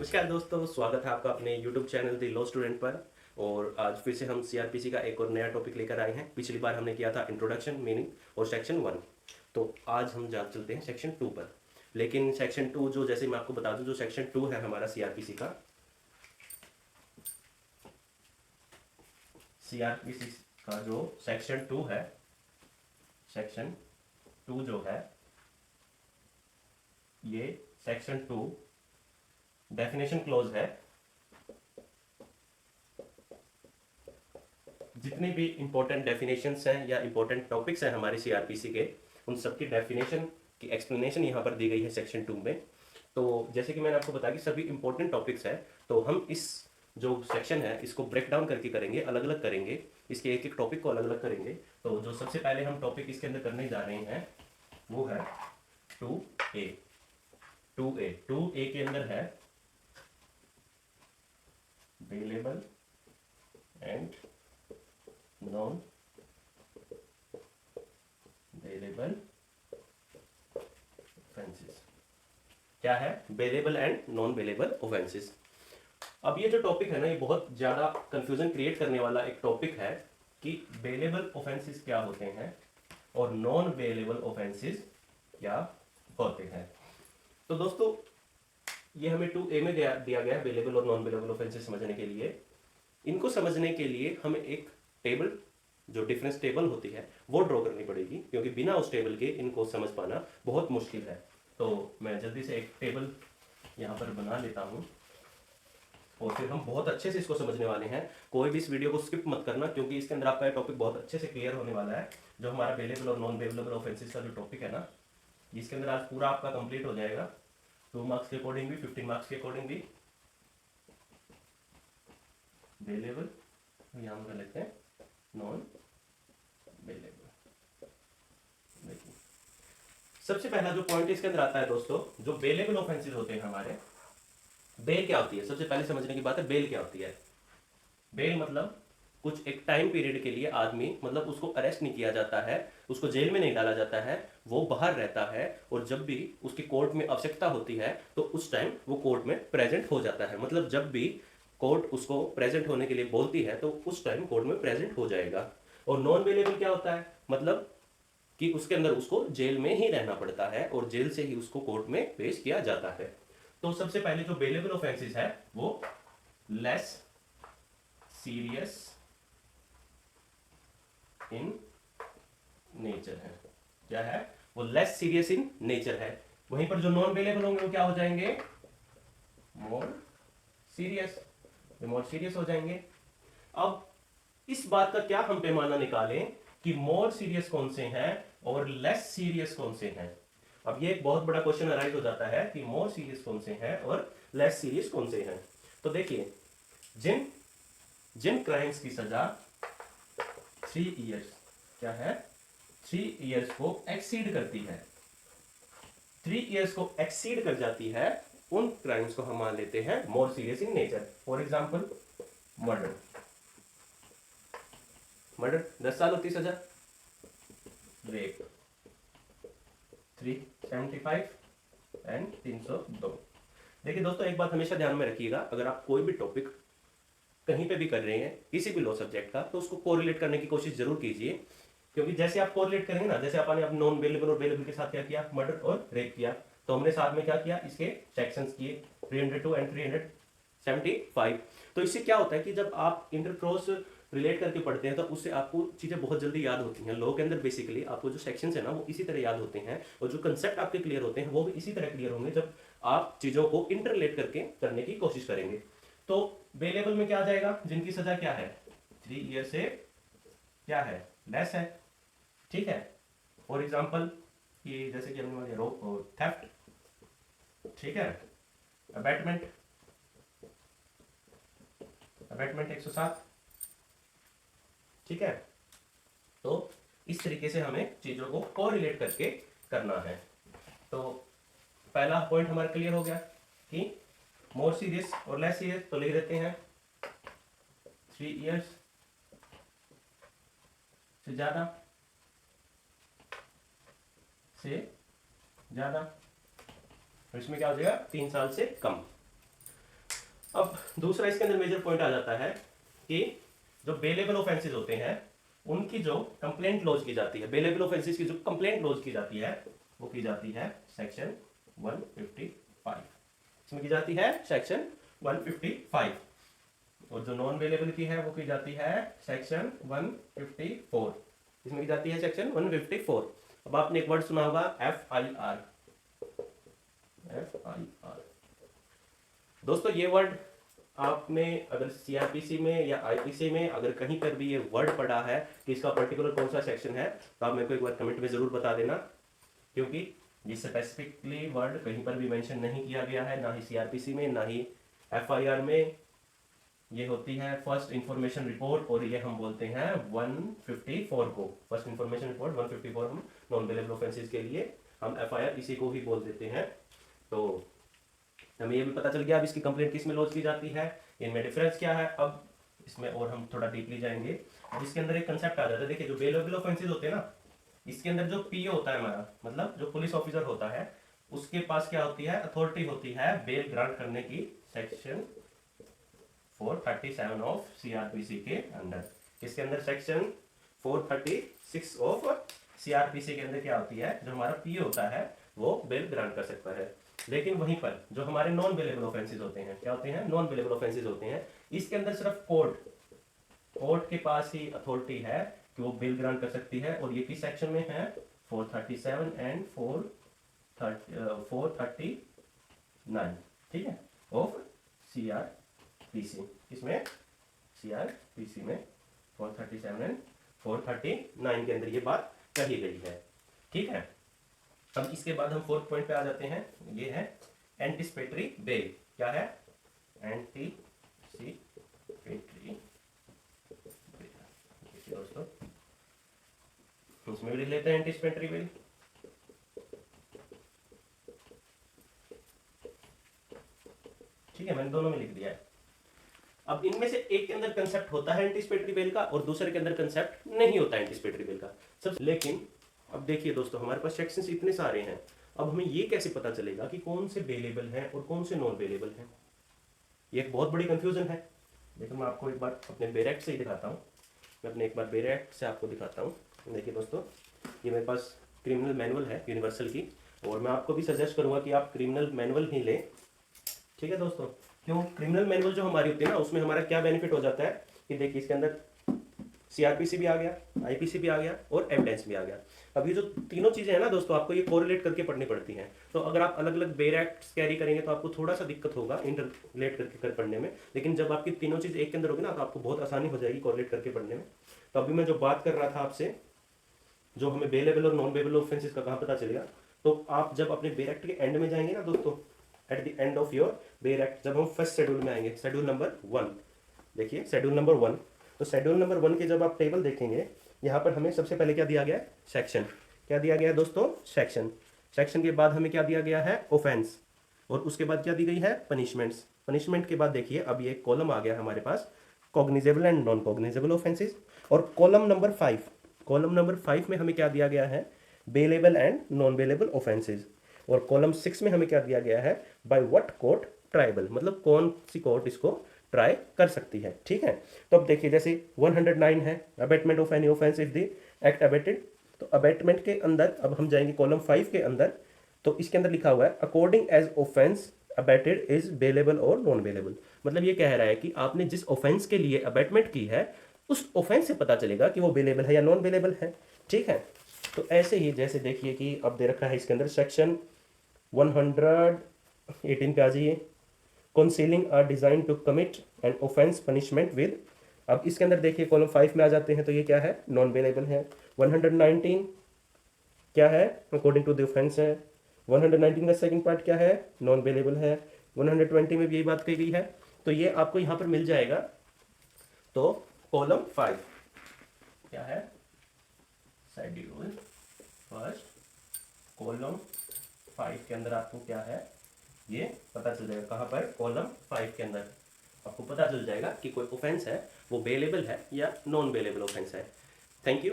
नमस्कार दोस्तों, स्वागत है आपका अपने YouTube channel the law student पर। और आज फिर से हम सीआरपीसी का एक और नया टॉपिक लेकर आए हैं। पिछली बार हमने किया था इंट्रोडक्शन, मीनिंग और सेक्शन 1। तो आज हम जा चलते हैं सेक्शन 2 पर। लेकिन सेक्शन 2 जो, जैसे मैं आपको बता दूं, जो सेक्शन 2 है हमारा सीआरपीसी का जो सेक्शन 2 है, सेक्शन 2 जो है ये सेक्शन 2 डेफिनेशन क्लोज है। जितने भी इंपॉर्टेंट डेफिनेशंस हैं या इंपॉर्टेंट टॉपिक्स हैं हमारे सीआरपीसी के, उन सब की डेफिनेशन की एक्सप्लेनेशन यहाँ पर दी गई है सेक्शन 2 में। तो जैसे कि मैंने आपको बताया कि सभी इंपॉर्टेंट टॉपिक्स हैं, तो हम इस जो सेक्शन है इसको ब्रेक डाउन करके करेंगे, अलग अलग करेंगे, इसके एक एक टॉपिक को अलग अलग करेंगे। तो जो सबसे पहले हम टॉपिक इसके अंदर करने जा रहे हैं वो है 2A। 2A के अंदर है bailable and non bailable offences. क्या है? Bailable and non bailable offences. अब ये जो टॉपिक है ना, ये बहुत ज़्यादा कंफ्यूजन क्रिएट करने वाला एक टॉपिक है कि बेलेबल ऑफेंसेस क्या होते हैं और नॉन बेलेबल ऑफेंसेस क्या होते हैं। तो दोस्तों, ये हमें 2A में दिया गया है बेलेबल और नॉन बेलेबल ऑफेंसेस समझने के लिए। इनको समझने के लिए हमें एक टेबल, जो डिफरेंस टेबल होती है, वो ड्रॉ करनी पड़ेगी, क्योंकि बिना उस टेबल के इनको समझ पाना बहुत मुश्किल है। तो मैं जल्दी से एक टेबल यहाँ पर बना लेता हूँ और फिर हम बहुत अच्छे से इसको समझने वाले हैं। कोई भी इस वीडियो को स्किप मत करना, क्योंकि इसके अंदर आपका टॉपिक बहुत अच्छे से क्लियर होने वाला है। जो हमारा बेलेबल और नॉन बेलेबल ऑफेंसेस का जो टॉपिक है ना, इसके अंदर आज पूरा आपका कंप्लीट हो जाएगा। 2 मार्क्स के अकॉर्डिंग भी, 15 मार्क्स के अकॉर्डिंग भी। बेलेबल, यहाँ हम कर लेते हैं नॉन बेलेबल। देखिए, सबसे पहला जो पॉइंट इसके अंदर आता है दोस्तों, जो बेलेबल ऑफेंसेस होते हैं हमारे, बेल क्या होती है? सबसे पहले समझने की बात है, बेल क्या होती है। बेल मतलब कुछ एक टाइम पीरियड के लिए आदमी, मतलब उसको अरेस्ट नहीं किया जाता है, उसको जेल में नहीं डाला जाता है, वो बाहर रहता है, और जब भी उसकी कोर्ट में आवश्यकता होती है तो उस टाइम वो कोर्ट में प्रेजेंट हो जाता है। मतलब जब भी कोर्ट उसको प्रेजेंट होने के लिए बोलती है तो उस टाइम कोर्ट में प्रेजेंट हो जाएगा। और नॉन बेलेबल क्या होता है? मतलब कि उसके अंदर उसको जेल में ही रहना पड़ता है और जेल से ही उसको कोर्ट में पेश किया जाता है। तो सबसे पहले जो बेलेबल ऑफेंसेस है वो लेस सीरियस इन नेचर है। क्या है? वो लेस सीरियस इन नेचर है। वहीं पर जो नॉन बेलेबल होंगे वो क्या हो जाएंगे? More serious. मोर सीरियस हो जाएंगे। अब इस बात का क्या हम पैमाना निकालें कि मोर सीरियस कौन से हैं और लेस सीरियस कौन से हैं। अब ये एक बहुत बड़ा क्वेश्चन अराइज हो जाता है कि मोर सीरियस कौन से हैं और लेस सीरियस कौन से हैं। तो देखिए, जिन जिन क्राइम्स की सजा 3 इयर्स, क्या है, 3 इयर्स को एक्सीड करती है, 3 इयर्स को एक्सीड कर जाती है, उन क्राइम्स को हम मान लेते हैं more serious in nature. For example, murder. Murder 10 साल होती सजा। Rape 375 and 302। देखिए दोस्तों, एक बात हमेशा ध्यान में रखिएगा, अगर आप कोई भी टॉपिक कहीं पे भी कर रहे हैं, किसी भी लॉ सब्जेक्ट का, तो उसको कोरिलेट करने की कोशिश जरूर कीजिए। क्योंकि जैसे आप कोरिलेट करेंगे ना, जैसे आपने अब नॉन बेलेबल और बेलेबल के साथ क्या किया, मर्डर और रेप किया, तो हमने साथ में क्या किया, इसके सेक्शंस किए 302 एंड 375। तो इससे क्या होता है कि जब आप इंटरक्रॉस रिलेट करके पढ़ते हैं तो उससे आपको चीज़ें बहुत जल्दी याद होती हैं। लॉ के अंदर बेसिकली आपको जो सेक्शंस है ना, वो इसी तरह याद होते हैं, और जो कंसेप्ट आपके क्लियर होते हैं वो भी इसी तरह क्लियर होंगे जब आप चीज़ों को इंटरलेट करके करने की कोशिश करेंगे। तो बेलेबल में क्या आ जाएगा? जिनकी सजा क्या है, 3 ईयर से क्या है, लेस है। ठीक है। फॉर एग्जाम्पल, ये जैसे कि हमने थेफ्ट, ठीक है, अबैटमेंट, अबैटमेंट 107। ठीक है। तो इस तरीके से हमें चीजों को कोरिलेट करके करना है। तो पहला पॉइंट हमारा क्लियर हो गया कि मोर सीरियस और लेस सीरियस, तो लिख देते हैं 3 इयर्स से ज्यादा, और इसमें क्या हो जाएगा, 3 साल से कम। अब दूसरा इसके अंदर मेजर पॉइंट आ जाता है कि जो बेलेबल ऑफेंसेस होते हैं उनकी जो कंप्लेंट लॉज की जाती है, बेलेबल ऑफेंसेस की जो कंप्लेंट लॉज की जाती है वो की जाती है सेक्शन 155। इसमें की जाती है सेक्शन 155, और जो नॉन बेलेबल की है वो की जाती है सेक्शन 154। इसमें की जाती है सेक्शन 154। अब आपने एक वर्ड सुना होगा FIR। FIR दोस्तों, ये वर्ड आपने अगर CRPC में या IPC में अगर कहीं पर भी ये वर्ड पढ़ा है कि इसका पर्टिकुलर कौन सा सेक्शन है, तो आप मेरे को एक बार कमेंट में जरूर बता देना, क्योंकि ये स्पेसिफिकली वर्ड कहीं पर भी मेंशन नहीं किया गया है, ना ही CRPC में ना ही FIR में। ये होती है फर्स्ट इंफॉर्मेशन रिपोर्ट, और ये हम बोलते हैं 154 को, फर्स्ट इंफॉर्मेशन रिपोर्ट 154 हम नॉन बेलेबल ऑफेंसेस के लिए हम FIR इसी को ही बोल देते हैं। तो हमें ये भी पता चल गया अब इसकी कंप्लेंट किस में लॉन्च की जाती है, इनमें डिफरेंस क्या है। अब इसमें और हम थोड़ा डीपली जाएंगे। इसके अंदर एक कंसेप्ट आ जाता है, देखिए जो बेलेबल ऑफेंसेस होते हैं ना, इसके अंदर जो PO होता है हमारा, मतलब जो पुलिस ऑफिसर होता है, उसके पास क्या होती है, अथॉरिटी होती है बेल ग्रांट करने की, सेक्शन 437 ऑफ CRPC के अंदर। इसके अंदर सेक्शन 436 ऑफ CRPC के अंदर क्या होती है, जो हमारा PO होता है वो बेल ग्रांट कर सकता है। लेकिन वहीं पर जो हमारे नॉन बेलेबल ऑफेंसेस होते हैं, क्या होते हैं, नॉन बेलेबल ऑफेंसेस होते हैं, इसके अंदर सिर्फ कोर्ट के पास ही अथॉरिटी है कि वो बिल ग्रांट कर सकती है। और ये किस सेक्शन में है, 437 एंड 439, ठीक है, ऑफ CRPC। इसमें CRPC में 437 एंड 439 के अंदर ये बात कही गई है, ठीक है। अब इसके बाद हम फोर्थ पॉइंट पे आ जाते हैं, ये है एंटिसिपेटरी बेल। क्या है, एंटिसिपेटरी बेल। दोस्तों उसमें भी लिख लेते हैं एंटिसिपेटरी बेल। ठीक है, मैंने दोनों में लिख दिया है। अब इनमें से एक के अंदर कंसेप्ट होता है एंटिसिपेटरी बेल का, और दूसरे के अंदर कंसेप्ट नहीं होता है एंटिसिपेटरी बेल का सब। लेकिन अब देखिए दोस्तों, हमारे पास सेक्शंस इतने सारे हैं, अब हमें ये कैसे पता चलेगा कि कौन से बेलेबल हैं और कौन से नॉन बेलेबल हैं। ये एक बहुत बड़ी कंफ्यूजन है। देखो मैं आपको एक बार अपने बेरेक्ट से ही दिखाता हूँ, मैं अपने एक बार बेरेक्ट से आपको दिखाता हूँ। देखिए दोस्तों, ये मेरे पास क्रिमिनल मैनुअल है यूनिवर्सल की, और मैं आपको भी सजेस्ट करूँगा कि आप क्रिमिनल मैनुअल ही लें, ठीक है दोस्तों। क्यों, क्रिमिनल मैनुअल जो हमारी होती है ना, उसमें हमारा क्या बेनिफिट हो जाता है कि देखिए इसके अंदर CRPC भी आ गया, IPC भी आ गया और एविडेंस भी आ गया। अब ये जो तीनों चीजें हैं ना दोस्तों, आपको ये कोरिलेट करके पढ़नी पड़ती हैं। तो अगर आप अलग अलग बेर एक्ट्स कैरी करेंगे तो आपको थोड़ा सा दिक्कत होगा इंटरलेट करके कर पढ़ने में, लेकिन जब आपकी तीनों चीज एक के अंदर होगी ना, तो आपको बहुत आसानी हो जाएगी कोरिलेट करके पढ़ने में। तो अभी मैं जो बात कर रहा था आपसे, जो हमें बेलेबल और नॉन बेलेबल ऑफेंसेस का कहाँ पता चलेगा, तो आप जब अपने बेर एक्ट के एंड में जाएंगे ना दोस्तों, at the end of your बेर एक्ट, जब हम फर्स्ट शेड्यूल में आएंगे, शेड्यूल नंबर 1, देखिए शेड्यूल नंबर 1, तो शेड्यूल नंबर 1 के जब आप टेबल देखेंगे, यहाँ पर हमें सबसे पहले क्या दिया गया है, सेक्शन। क्या दिया गया है दोस्तों, सेक्शन। सेक्शन के बाद हमें क्या दिया गया है, ऑफेंस, और उसके बाद क्या दी गई है, पनिशमेंट्स। पनिशमेंट के बाद देखिए अब ये कॉलम आ गया हमारे पास, cognizable and non cognizable offences. और कॉलम नंबर 5 में हमें क्या दिया गया है, bailable and non bailable offences. और कॉलम 6 में हमें क्या दिया गया है, बाय व्हाट कोर्ट ट्राइबल, मतलब कौन सी कोर्ट इसको ट्राई कर सकती है, ठीक है। तो अब देखिए जैसे 109 है, abetment of any offence if the act abetted, तो अबेटमेंट के अंदर अब हम जाएंगे कॉलम 5 के अंदर, तो इसके अंदर लिखा हुआ है according as offence abetted is bailable और नॉन बेलेबल। मतलब ये कह रहा है कि आपने जिस ऑफेंस के लिए अबेटमेंट की है, उस ऑफेंस से पता चलेगा कि वो बेलेबल है या नॉन बेलेबल है, ठीक है। तो ऐसे ही जैसे देखिए कि अब दे रखा है इसके अंदर सेक्शन 118 पे आ जाइए, concealing are designed to commit an offense punishment with, अब इसके अंदर देखिए कॉलम 5 में आ जाते हैं, तो ये क्या है, नॉन बेलेबल है। 119 क्या है, अकॉर्डिंग टू द ऑफेंस है। 119 का सेकंड पार्ट क्या है, नॉन बेलेबल है। 120 में भी यही बात कही गई है, तो ये आपको यहाँ पर मिल जाएगा। तो कॉलम 5 क्या है, शेड्यूल फर्स्ट कॉलम 5 के अंदर आपको क्या है, ये पता चल जाएगा। कहाँ पर, कॉलम 5 के अंदर आपको पता चल जाएगा कि कोई ऑफेंस है वो बेलेबल है या नॉन बेलेबल ऑफेंस है। Thank you.